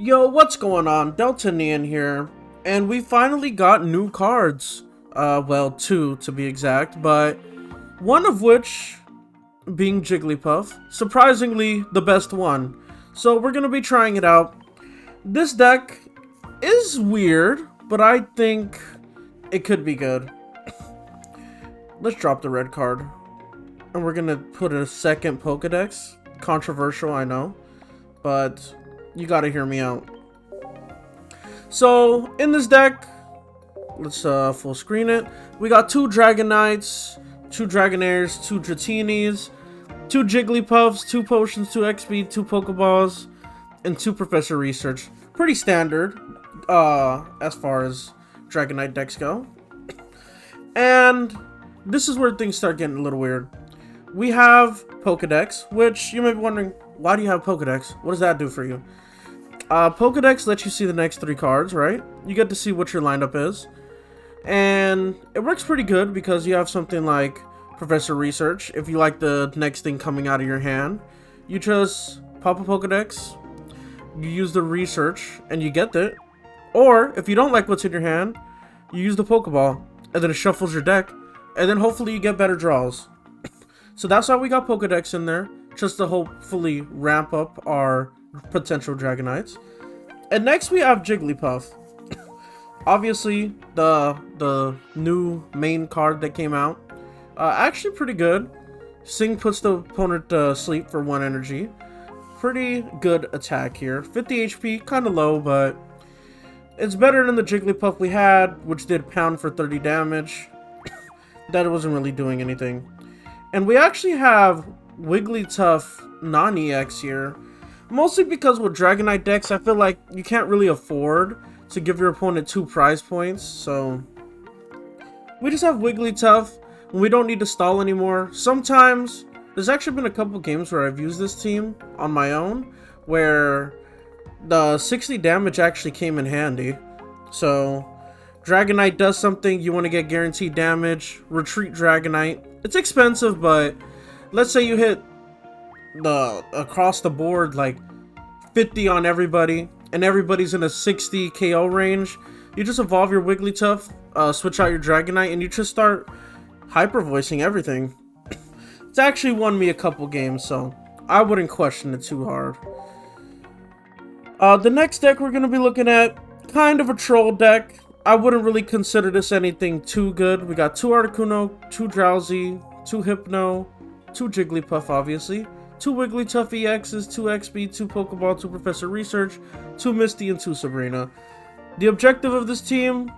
Yo, what's going on? Delta Neon here, and we finally got new cards. Well, two to be exact, but one of which being Jigglypuff, surprisingly the best one. So we're gonna be trying it out. This deck is weird, but I think it could be good. Let's drop the red card, and we're gonna put a second Pokedex. Controversial, I know, but you gotta hear me out. So, in this deck, let's full screen it. We got two Dragonites, two Dragonairs, two Dratinis, two Jigglypuffs, two Potions, two XP, two Pokeballs, and two Professor Research. Pretty standard, as far as Dragonite decks go. And this is where things start getting a little weird. We have Pokedex, which you may be wondering, why do you have Pokedex? What does that do for you? Pokedex lets you see the next three cards, right? You get to see what your lineup is. And it works pretty good because you have something like Professor Research. If you like the next thing coming out of your hand, you just pop a Pokedex, you use the Research, and you get it. Or, if you don't like what's in your hand, you use the Pokeball, and then it shuffles your deck, and then hopefully you get better draws. So that's why we got Pokedex in there, just to hopefully ramp up our potential Dragonites. And next we have Jigglypuff. Obviously, the new main card that came out. Actually pretty good. Sing puts the opponent to sleep for 1 energy. Pretty good attack here. 50 HP, kind of low, but it's better than the Jigglypuff we had, which did pound for 30 damage. That wasn't really doing anything. And we actually have Wigglytuff non-EX here. Mostly because with Dragonite decks, I feel like you can't really afford to give your opponent 2 prize points. So we just have Wigglytuff, and we don't need to stall anymore. Sometimes, there's actually been a couple games where I've used this team on my own, where the 60 damage actually came in handy. So Dragonite does something, you want to get guaranteed damage, retreat Dragonite. It's expensive, but let's say you hit the across the board like 50 on everybody, and everybody's in a 60 KO range. You just evolve your Wigglytuff, switch out your Dragonite, and you just start hyper voicing everything. It's actually won me a couple games, so I wouldn't question it too hard. The next deck we're going to be looking at, kind of a troll deck. I wouldn't really consider this anything too good. We got 2 Articuno, 2 Drowsy, 2 Hypno, 2 Jigglypuff obviously, 2 Wigglytuff EXs, 2 XP, 2 Pokeball, 2 Professor Research, 2 Misty, and 2 Sabrina. The objective of this team,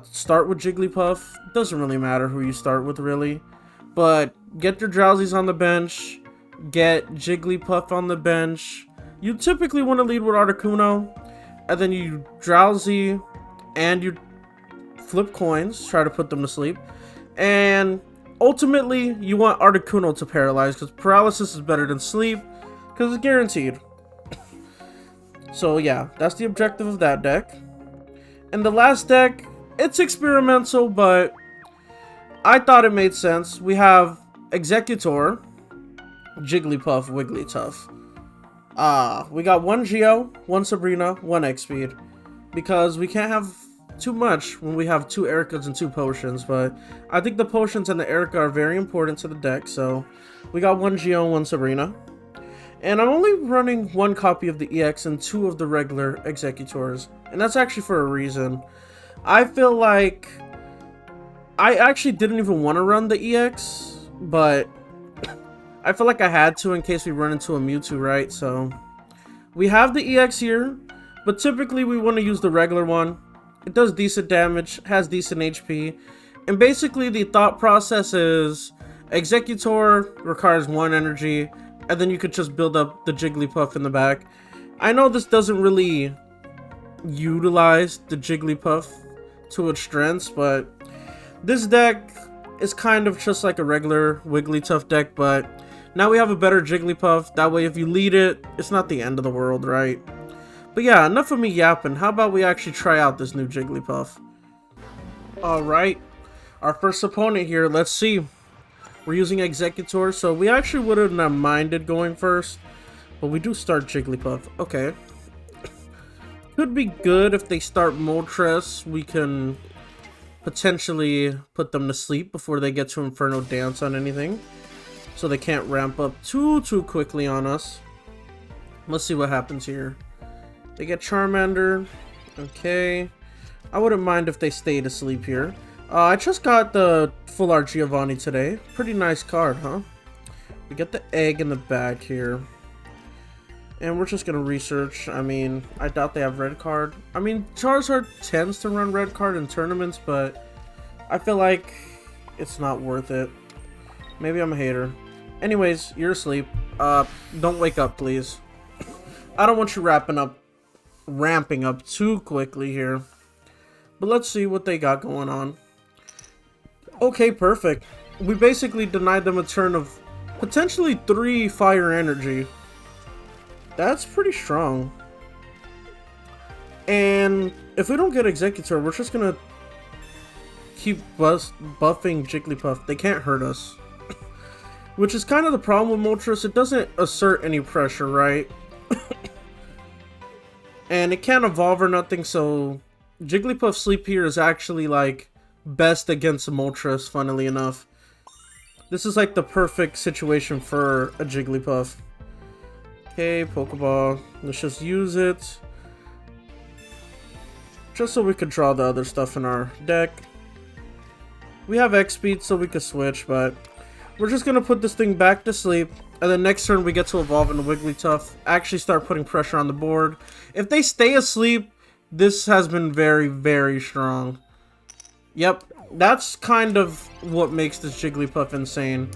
start with Jigglypuff. Doesn't really matter who you start with really, but get your Drowsies on the bench, get Jigglypuff on the bench. You typically want to lead with Articuno, and then you Drowsy, and you flip coins, try to put them to sleep, and ultimately you want Articuno to paralyze, because paralysis is better than sleep, because it's guaranteed. So yeah, that's the objective of that deck. And the last deck, it's experimental, but I thought it made sense. We have Exeggutor, Jigglypuff, Wigglytuff. We got 1 Geo, 1 Sabrina, 1 X-Speed, because we can't have too much when we have 2 Ericas and 2 Potions, but I think the Potions and the Erica are very important to the deck, so we got 1 Geo and 1 Sabrina. And I'm only running 1 copy of the EX and 2 of the regular Exeggutors, and that's actually for a reason. I feel like I actually didn't even want to run the EX, but I feel like I had to in case we run into a Mewtwo, right? So we have the EX here, but typically we want to use the regular one. It does decent damage, has decent HP, and basically the thought process is Exeggutor requires 1 energy, and then you could just build up the Jigglypuff in the back. I know this doesn't really utilize the Jigglypuff to its strengths, but this deck is kind of just like a regular Wigglytuff deck, but now we have a better Jigglypuff. That way if you lead it, it's not the end of the world, right? But yeah, enough of me yapping. How about we actually try out this new Jigglypuff? Alright, our first opponent here, let's see. We're using Exeggutor, so we actually wouldn't have minded going first, but we do start Jigglypuff. Okay. Could be good if they start Moltres. We can potentially put them to sleep before they get to Inferno Dance on anything, so they can't ramp up too quickly on us. Let's see what happens here. They get Charmander. Okay. I wouldn't mind if they stayed asleep here. I just got the Full Art Giovanni today. Pretty nice card, huh? We get the egg in the back here. And we're just gonna research. I mean, I doubt they have red card. I mean, Charizard tends to run red card in tournaments, but I feel like it's not worth it. Maybe I'm a hater. Anyways, you're asleep. Don't wake up, please. I don't want you ramping up too quickly here. But let's see what they got going on. Okay, perfect. We basically denied them a turn of potentially 3 fire energy. That's pretty strong. And if we don't get Executor, we're just gonna keep buffing Jigglypuff. They can't hurt us. Which is kind of the problem with Moltres. It doesn't assert any pressure, right? And it can't evolve or nothing, so Jigglypuff Sleep here is actually like best against Moltres, funnily enough. This is like the perfect situation for a Jigglypuff. Okay, Pokeball. Let's just use it. Just so we could draw the other stuff in our deck. We have X-Speed so we could switch, but we're just going to put this thing back to sleep. And then next turn we get to evolve into Wigglytuff. Actually start putting pressure on the board. If they stay asleep, this has been very, very strong. Yep, that's kind of what makes this Jigglypuff insane.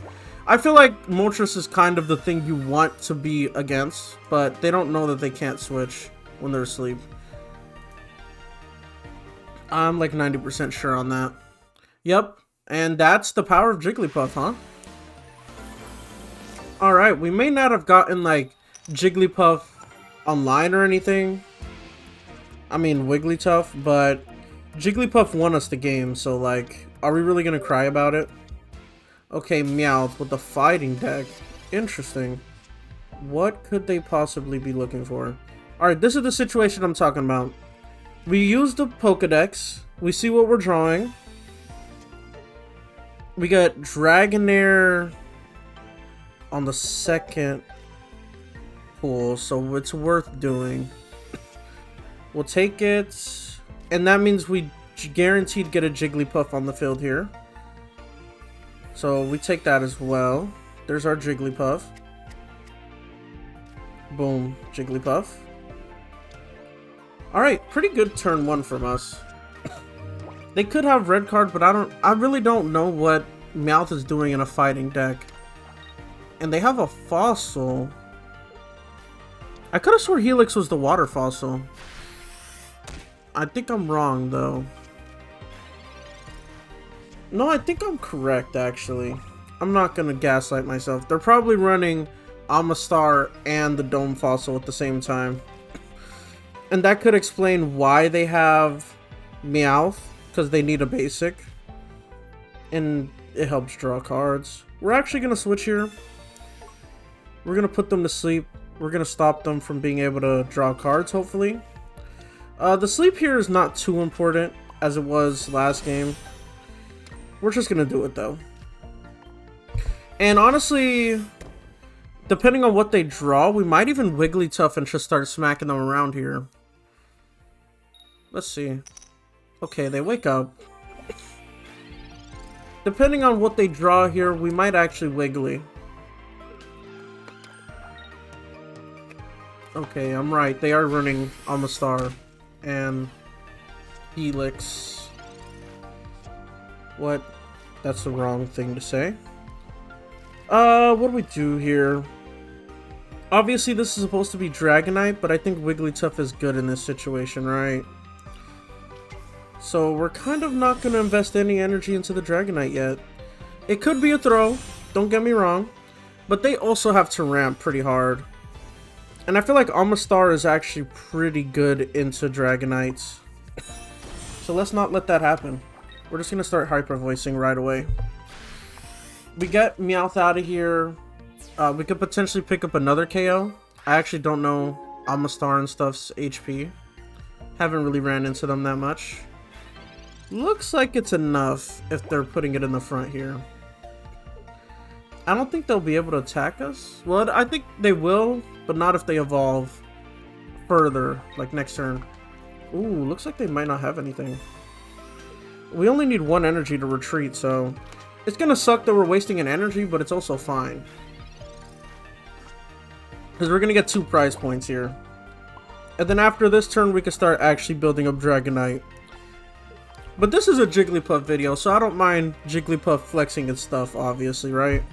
I feel like Moltres is kind of the thing you want to be against, but they don't know that they can't switch when they're asleep. I'm like 90% sure on that. Yep, and that's the power of Jigglypuff, huh? Alright, we may not have gotten like Jigglypuff online or anything. I mean Wigglytuff, but Jigglypuff won us the game, so like, are we really gonna cry about it? Okay, Meowth with the fighting deck. Interesting. What could they possibly be looking for? Alright, this is the situation I'm talking about. We use the Pokedex. We see what we're drawing. We got Dragonair on the second pool, so it's worth doing. We'll take it. And that means we guaranteed get a Jigglypuff on the field here. So we take that as well. There's our Jigglypuff. Boom, Jigglypuff. Alright, pretty good turn 1 from us. They could have red card, but I really don't know what Meowth is doing in a fighting deck. And they have a fossil. I could have swore Helix was the water fossil. I think I'm wrong though. No, I think I'm correct, actually. I'm not gonna gaslight myself. They're probably running Amistar and the Dome Fossil at the same time. And that could explain why they have Meowth, because they need a basic. And it helps draw cards. We're actually gonna switch here. We're gonna put them to sleep. We're gonna stop them from being able to draw cards, hopefully. The sleep here is not too important, as it was last game. We're just gonna do it though. And honestly, depending on what they draw, we might even Wigglytuff and just start smacking them around here. Let's see. Okay, they wake up. Depending on what they draw here, we might actually Wiggly. Okay, I'm right. They are running Amistar and Helix. What? That's the wrong thing to say. What do we do here? Obviously, this is supposed to be Dragonite, but I think Wigglytuff is good in this situation, right? So we're kind of not going to invest any energy into the Dragonite yet. It could be a throw, don't get me wrong, but they also have to ramp pretty hard. And I feel like Amistar is actually pretty good into Dragonites. So let's not let that happen. We're just going to start Hyper Voicing right away. We get Meowth out of here. We could potentially pick up another KO. I actually don't know Amistar and stuff's HP. Haven't really ran into them that much. Looks like it's enough if they're putting it in the front here. I don't think they'll be able to attack us. Well, I think they will, but not if they evolve further, like next turn. Ooh, looks like they might not have anything. We only need 1 energy to retreat, so it's gonna suck that we're wasting an energy, but it's also fine. Because we're gonna get 2 prize points here. And then after this turn, we can start actually building up Dragonite. But this is a Jigglypuff video, so I don't mind Jigglypuff flexing its stuff, obviously, right?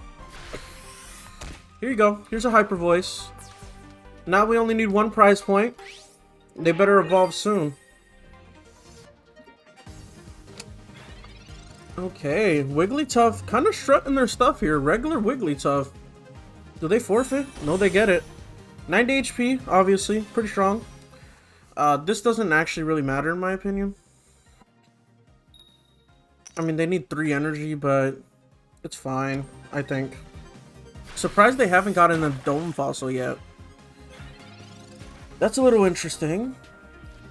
Here you go. Here's a Hyper Voice. Now we only need 1 prize point. They better evolve soon. Okay, Wigglytuff kind of strutting their stuff here. Regular Wigglytuff. Do they forfeit? No, they get it. 90 HP, obviously. Pretty strong. This doesn't actually really matter in my opinion. I mean, they need 3 energy, but it's fine, I think. Surprised they haven't gotten a Dome Fossil yet. That's a little interesting.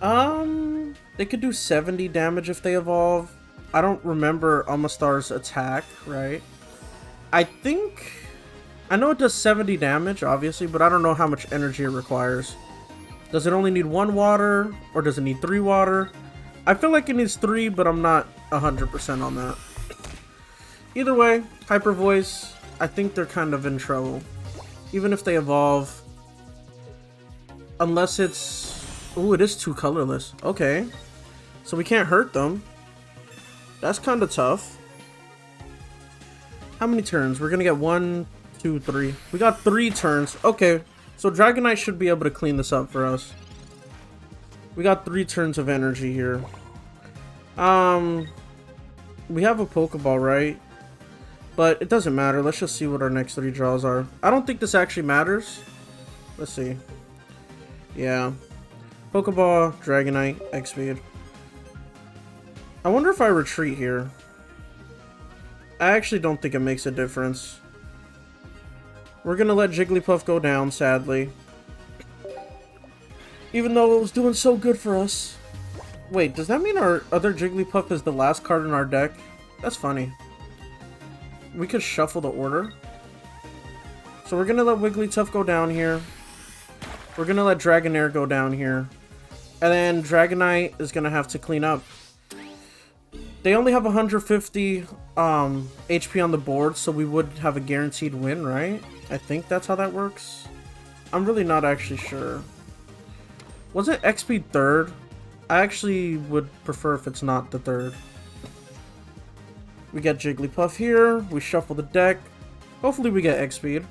They could do 70 damage if they evolve. I don't remember Amistar's attack, right? I know it does 70 damage, obviously, but I don't know how much energy it requires. Does it only need 1 water, or does it need 3 water? I feel like it needs 3, but I'm not 100% on that. Either way, Hyper Voice, I think they're kind of in trouble. Even if they evolve. Unless it's... Ooh, it is 2 colorless. Okay. So we can't hurt them. That's kind of tough. How many turns? We're gonna get 1, 2, 3. We got 3 turns. Okay. So Dragonite should be able to clean this up for us. We got 3 turns of energy here. We have a Pokeball, right? But it doesn't matter. Let's just see what our next 3 draws are. I don't think this actually matters. Let's see. Yeah. Pokeball, Dragonite, X-Speed. I wonder if I retreat here. I actually don't think it makes a difference. We're gonna let Jigglypuff go down, sadly. Even though it was doing so good for us. Wait, does that mean our other Jigglypuff is the last card in our deck? That's funny. We could shuffle the order. So we're gonna let Wigglytuff go down here. We're gonna let Dragonair go down here. And then Dragonite is gonna have to clean up. They only have 150 HP on the board, so we would have a guaranteed win, right? I think that's how that works. I'm really not actually sure. Wasn't XP third? I actually would prefer if it's not the third. We get Jigglypuff here. We shuffle the deck. Hopefully we get X-Speed.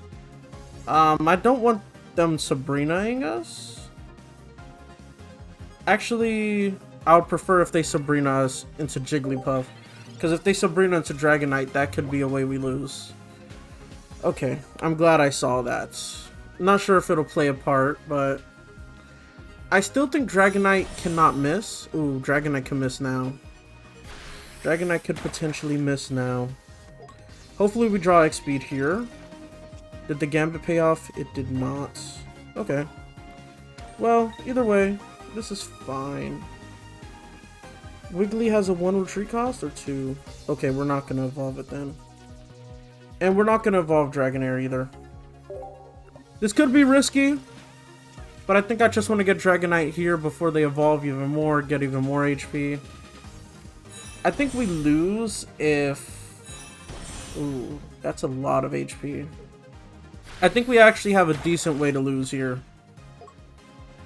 I don't want them Sabrina-ing us. Actually, I would prefer if they Sabrina us into Jigglypuff. Because if they Sabrina into Dragonite, that could be a way we lose. Okay, I'm glad I saw that. Not sure if it'll play a part, but... I still think Dragonite cannot miss. Ooh, Dragonite can miss now. Dragonite could potentially miss now. Hopefully we draw X-Speed here. Did the Gambit pay off? It did not. Okay. Well, either way, this is fine. Wiggly has a 1 retreat cost or 2? Okay, we're not going to evolve it then. And we're not going to evolve Dragonair either. This could be risky. But I think I just want to get Dragonite here before they evolve even more, get even more HP. I think we lose if... Ooh, that's a lot of HP. I think we actually have a decent way to lose here.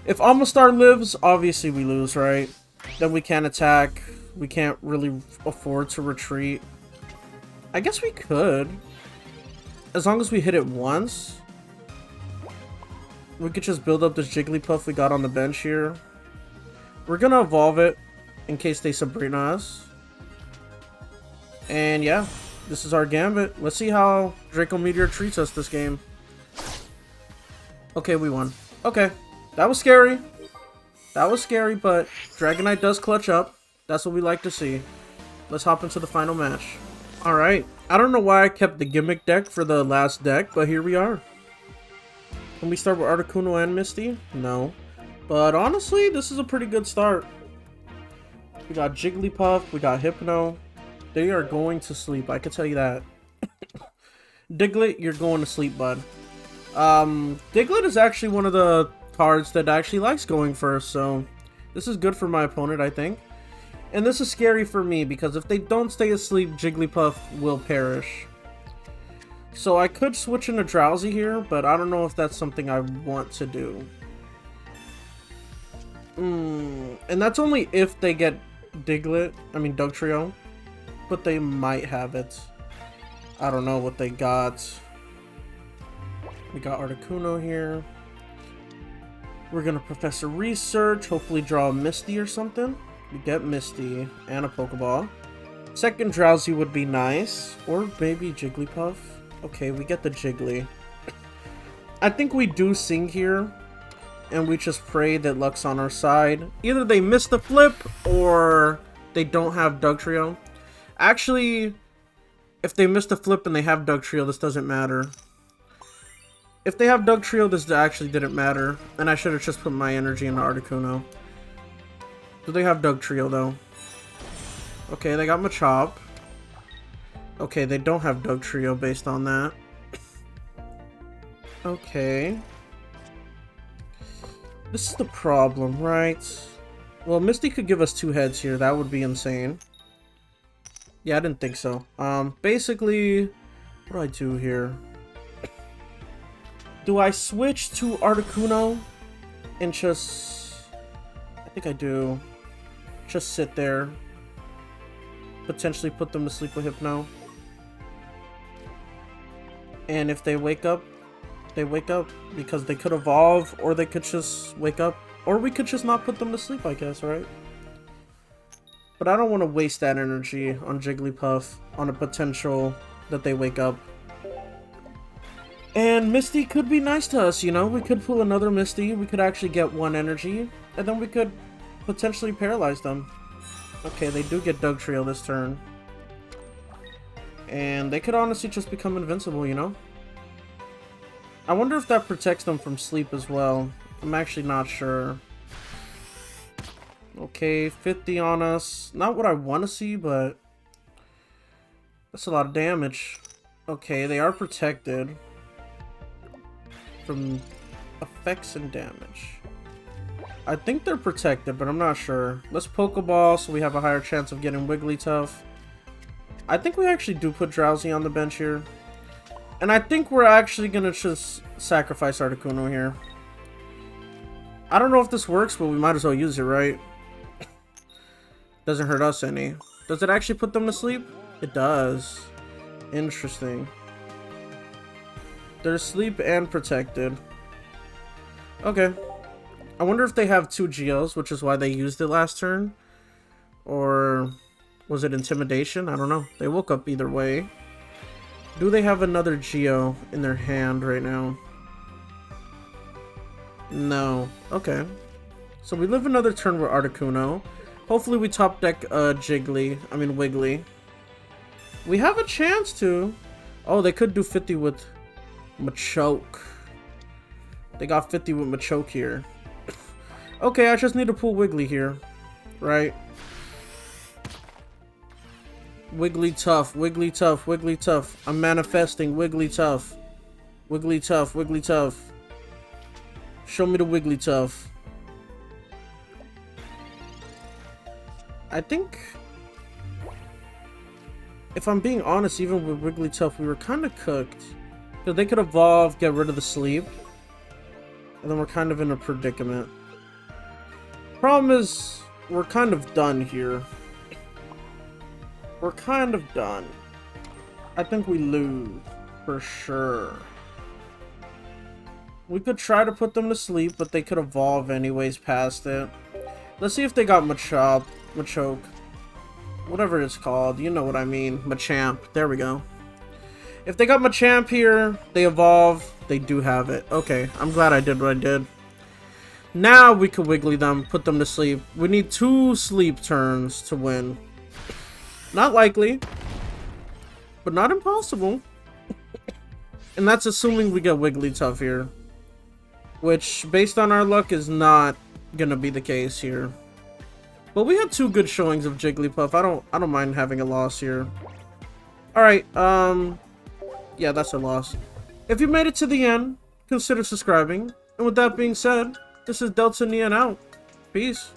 If Amistar lives, obviously we lose, right? Then we can't attack. We can't really afford to retreat. I guess we could. As long as we hit it once. We could just build up this Jigglypuff we got on the bench here. We're gonna evolve it in case they Sabrina us. And yeah, this is our Gambit. Let's see how Draco Meteor treats us this game. Okay, we won. Okay, that was scary. That was scary, but Dragonite does clutch up. That's what we like to see. Let's hop into the final match. Alright, I don't know why I kept the gimmick deck for the last deck, but here we are. Can we start with Articuno and Misty? No. But honestly, this is a pretty good start. We got Jigglypuff, we got Hypno. They are going to sleep, I can tell you that. Diglett, you're going to sleep, bud. Diglett is actually one of the cards that actually likes going first, so this is good for my opponent, I think. And this is scary for me, because if they don't stay asleep, Jigglypuff will perish. So I could switch into Drowsy here, but I don't know if that's something I want to do. And that's only if they get Dugtrio. But they might have it. I don't know what they got. We got Articuno here. We're gonna Professor Research, hopefully draw a Misty or something. We get Misty and a Pokeball. Second Drowsy would be nice. Or maybe Jigglypuff. Okay, we get the Jiggly. I think we do Sing here. And we just pray that luck's on our side. Either they miss the flip or they don't have Dugtrio. Actually, if they miss the flip and they have Dugtrio, this doesn't matter. If they have Dugtrio, this actually didn't matter. And I should have just put my energy into Articuno. Do they have Dugtrio though? Okay, they got Machop. Okay, they don't have Dugtrio based on that. Okay. This is the problem, right? Well, Misty could give us 2 heads here. That would be insane. Yeah, I didn't think so. Basically, what do I do here? Do I switch to Articuno and just... I think I do. Just sit there. Potentially put them to sleep with Hypno. And if they wake up, they wake up, because they could evolve, or they could just wake up, or we could just not put them to sleep, I guess, right? But I don't want to waste that energy on Jigglypuff on a potential that they wake up. And Misty could be nice to us, you know? We could pull another Misty, we could actually get 1 energy, and then we could potentially paralyze them. Okay, they do get Dugtrio this turn. And they could honestly just become invincible, you know? I wonder if that protects them from sleep as well. I'm actually not sure. Okay, 50 on us. Not what I want to see, but that's a lot of damage. Okay, they are protected from effects and damage. I think they're protected, but I'm not sure. Let's Pokeball so we have a higher chance of getting Wigglytuff. I think we actually do put Drowsy on the bench here. And I think we're actually gonna just sacrifice Articuno here. I don't know if this works, but we might as well use it, right? Doesn't hurt us any. Does it actually put them to sleep? It does. Interesting. They're asleep and protected. Okay. I wonder if they have 2 Geos, which is why they used it last turn. Or was it Intimidation? I don't know. They woke up either way. Do they have another Geo in their hand right now? No. Okay. So we live another turn with Articuno. Hopefully we top deck Wiggly. We have a chance to. Oh, they could do 50 with Machoke. They got 50 with Machoke here. Okay, I just need to pull Wiggly here. Right? Wigglytuff, Wigglytuff, Wigglytuff. I'm manifesting Wigglytuff. Wigglytuff, Wigglytuff. Show me the Wigglytuff. I think, if I'm being honest, even with Wigglytuff, we were kind of cooked. Because they could evolve, get rid of the sleep. And then we're kind of in a predicament. Problem is, we're kind of done here. We're kind of done. I think we lose, for sure. We could try to put them to sleep, but they could evolve anyways past it. Let's see if they got Machoke. Whatever it's called, you know what I mean. Machamp, there we go. If they got Machamp here, they evolve, they do have it. Okay, I'm glad I did what I did. Now we can Wiggly them, put them to sleep. We need 2 sleep turns to win. Not likely, but not impossible. And that's assuming we get Wigglytuff here. Which, based on our luck, is not gonna be the case here. But we had 2 good showings of Jigglypuff. I don't mind having a loss here. Alright, yeah, that's a loss. If you made it to the end, consider subscribing. And with that being said, this is Delta Neon out. Peace.